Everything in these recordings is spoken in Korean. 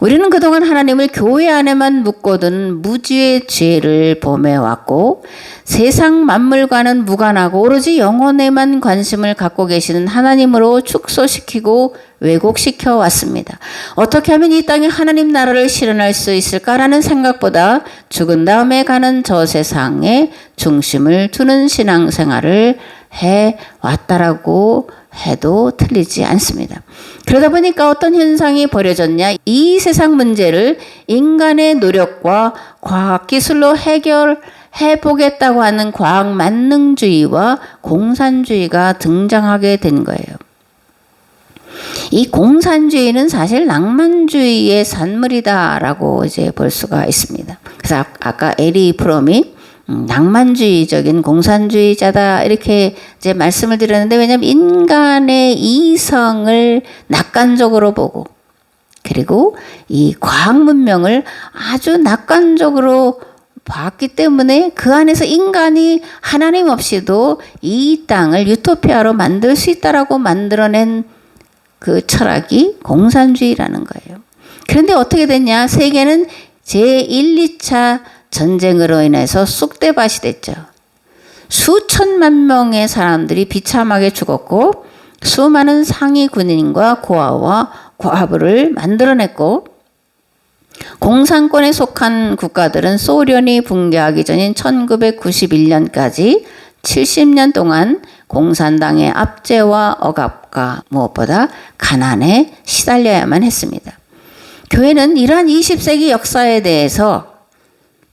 우리는 그동안 하나님을 교회 안에만 묻고든 무지의 죄를 범해왔고 세상 만물과는 무관하고 오로지 영혼에만 관심을 갖고 계시는 하나님으로 축소시키고 왜곡시켜 왔습니다. 어떻게 하면 이 땅에 하나님 나라를 실현할 수 있을까라는 생각보다 죽은 다음에 가는 저 세상에 중심을 두는 신앙생활을 해왔다라고 해도 틀리지 않습니다. 그러다 보니까 어떤 현상이 벌어졌냐? 이 세상 문제를 인간의 노력과 과학기술로 해결해 보겠다고 하는 과학 만능주의와 공산주의가 등장하게 된 거예요. 이 공산주의는 사실 낭만주의의 산물이다라고 이제 볼 수가 있습니다. 그래서 아까 에리 프롬이 낭만주의적인 공산주의자다 이렇게 이제 말씀을 드렸는데, 왜냐하면 인간의 이성을 낙관적으로 보고 그리고 이 과학 문명을 아주 낙관적으로 봤기 때문에 그 안에서 인간이 하나님 없이도 이 땅을 유토피아로 만들 수 있다라고 만들어낸 그 철학이 공산주의라는 거예요. 그런데 어떻게 됐냐? 세계는 제1, 2차 전쟁으로 인해서 쑥대밭이 됐죠. 수천만 명의 사람들이 비참하게 죽었고 수많은 상위 군인과 고아와 과부를 만들어냈고, 공산권에 속한 국가들은 소련이 붕괴하기 전인 1991년까지 70년 동안 공산당의 압제와 억압과 무엇보다 가난에 시달려야만 했습니다. 교회는 이러한 20세기 역사에 대해서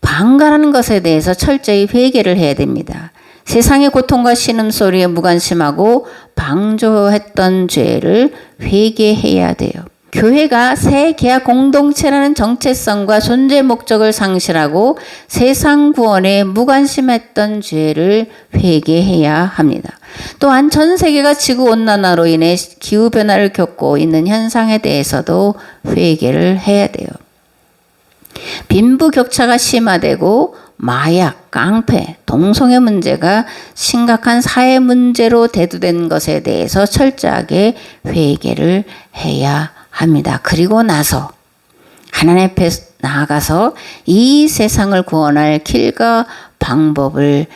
방관하는 것에 대해서 철저히 회개를 해야 됩니다. 세상의 고통과 신음소리에 무관심하고 방조했던 죄를 회개해야 돼요. 교회가 새 계약 공동체라는 정체성과 존재 목적을 상실하고 세상 구원에 무관심했던 죄를 회개해야 합니다. 또한 전 세계가 지구온난화로 인해 기후변화를 겪고 있는 현상에 대해서도 회개를 해야 돼요. 빈부격차가 심화되고 마약, 깡패, 동성애 문제가 심각한 사회 문제로 대두된 것에 대해서 철저하게 회개를 해야 합니다. 그리고 나서 하나님 앞에 나아가서 이 세상을 구원할 길과 방법을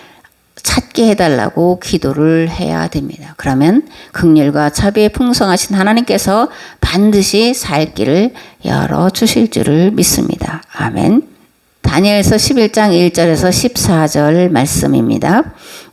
찾게 해달라고 기도를 해야 됩니다. 그러면 긍휼과 자비에 풍성하신 하나님께서 반드시 살 길을 열어주실 줄을 믿습니다. 아멘. 다니엘서 11장 1절에서 14절 말씀입니다.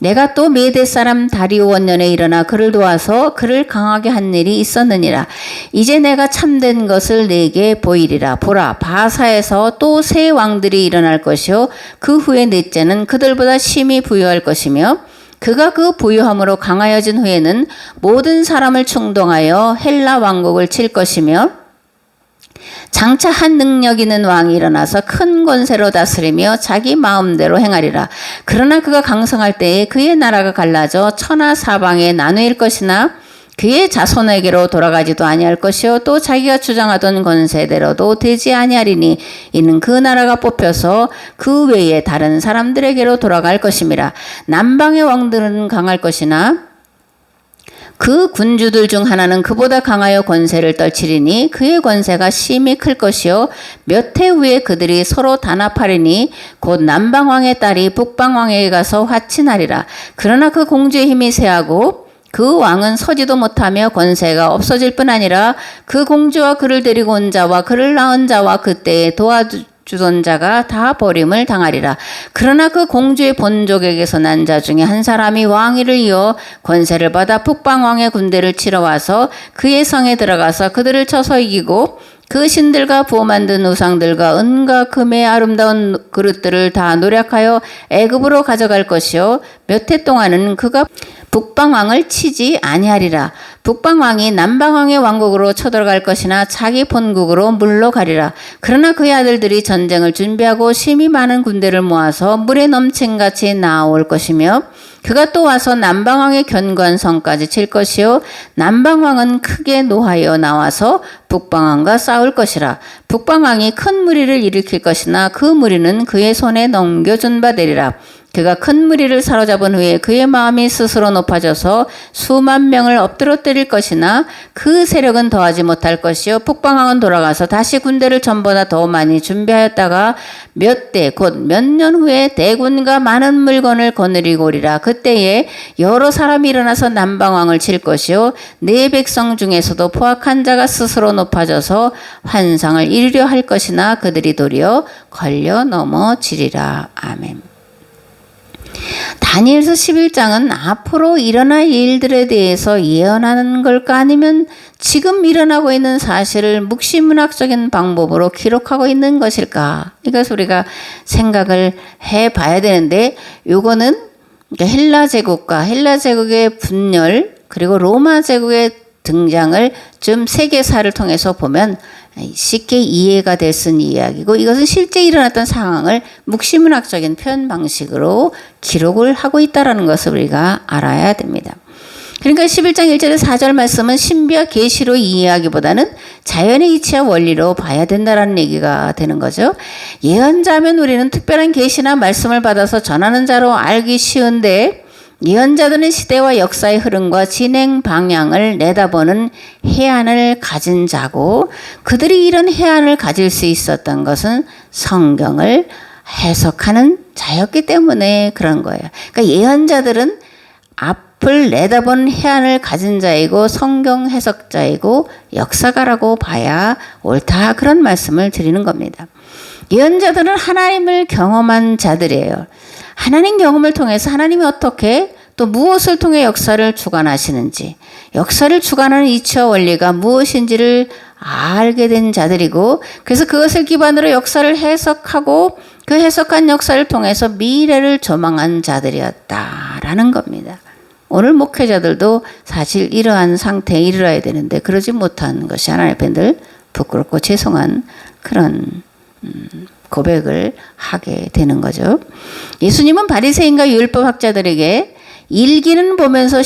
내가 또 메대 사람 다리오 원년에 일어나 그를 도와서 그를 강하게 한 일이 있었느니라. 이제 내가 참된 것을 내게 보이리라. 보라, 바사에서 또 새 왕들이 일어날 것이요 그 후에 넷째는 그들보다 심히 부유할 것이며, 그가 그 부유함으로 강하여진 후에는 모든 사람을 충동하여 헬라 왕국을 칠 것이며, 장차 한 능력 있는 왕이 일어나서 큰 권세로 다스리며 자기 마음대로 행하리라. 그러나 그가 강성할 때에 그의 나라가 갈라져 천하 사방에 나누일 것이나 그의 자손에게로 돌아가지도 아니할 것이요 또 자기가 주장하던 권세대로도 되지 아니하리니 이는 그 나라가 뽑혀서 그 외에 다른 사람들에게로 돌아갈 것임이라. 남방의 왕들은 강할 것이나 그 군주들 중 하나는 그보다 강하여 권세를 떨치리니 그의 권세가 심히 클 것이요 몇 해 후에 그들이 서로 단합하리니 곧 남방왕의 딸이 북방왕에게 가서 화친하리라. 그러나 그 공주의 힘이 쇠하고 그 왕은 서지도 못하며 권세가 없어질 뿐 아니라 그 공주와 그를 데리고 온 자와 그를 낳은 자와 그때에 도와주던 자가 다 버림을 당하리라. 그러나 그 공주의 본족에게서 난 자 중에 한 사람이 왕위를 이어 권세를 받아 북방왕의 군대를 치러 와서 그의 성에 들어가서 그들을 쳐서 이기고 그 신들과 부어 만든 우상들과 은과 금의 아름다운 그릇들을 다 노력하여 애굽으로 가져갈 것이요 몇 해 동안은 그가 북방왕을 치지 아니하리라. 북방왕이 남방왕의 왕국으로 쳐들어갈 것이나 자기 본국으로 물러가리라. 그러나 그의 아들들이 전쟁을 준비하고 심히 많은 군대를 모아서 물에 넘친 같이 나아올 것이며, 그가 또 와서 남방왕의 견고한 성까지 칠 것이요 남방왕은 크게 노하여 나와서 북방왕과 싸울 것이라. 북방왕이 큰 무리를 일으킬 것이나 그 무리는 그의 손에 넘겨준 바 되리라. 그가 큰 무리를 사로잡은 후에 그의 마음이 스스로 높아져서 수만 명을 엎드려 때릴 것이나 그 세력은 더하지 못할 것이요 북방왕은 돌아가서 다시 군대를 전보다 더 많이 준비하였다가 몇 대 곧 몇 년 후에 대군과 많은 물건을 거느리고 오리라. 그때에 여러 사람이 일어나서 남방왕을 칠 것이요 내 백성 중에서도 포악한 자가 스스로 높아져서 환상을 이루려 할 것이나 그들이 도리어 걸려 넘어지리라. 아멘. 다니엘서 11장은 앞으로 일어날 일들에 대해서 예언하는 걸까 아니면 지금 일어나고 있는 사실을 묵시문학적인 방법으로 기록하고 있는 것일까? 이것을 우리가 생각을 해봐야 되는데 요거는 헬라 제국과 헬라 제국의 분열 그리고 로마 제국의 등장을 좀 세계사를 통해서 보면 쉽게 이해가 될 수 있는 이야기고 이것은 실제 일어났던 상황을 묵시문학적인 표현 방식으로 기록을 하고 있다는 것을 우리가 알아야 됩니다. 그러니까 11장 1절에 4절 말씀은 신비와 계시로 이해하기보다는 자연의 이치와 원리로 봐야 된다는 얘기가 되는 거죠. 예언자면 우리는 특별한 계시나 말씀을 받아서 전하는 자로 알기 쉬운데 예언자들은 시대와 역사의 흐름과 진행 방향을 내다보는 해안을 가진 자고 그들이 이런 해안을 가질 수 있었던 것은 성경을 해석하는 자였기 때문에 그런 거예요. 그러니까 예언자들은 앞을 내다보는 해안을 가진 자이고 성경 해석자이고 역사가라고 봐야 옳다 그런 말씀을 드리는 겁니다. 예언자들은 하나님을 경험한 자들이에요. 하나님 경험을 통해서 하나님이 어떻게 또 무엇을 통해 역사를 주관하시는지 역사를 주관하는 이치와 원리가 무엇인지를 알게 된 자들이고 그래서 그것을 기반으로 역사를 해석하고 그 해석한 역사를 통해서 미래를 조망한 자들이었다라는 겁니다. 오늘 목회자들도 사실 이러한 상태에 이르러야 되는데 그러지 못한 것이 하나님 앞에 늘 부끄럽고 죄송한 그런 고백을 하게 되는 거죠. 예수님은 바리새인과 율법학자들에게 일기는 보면서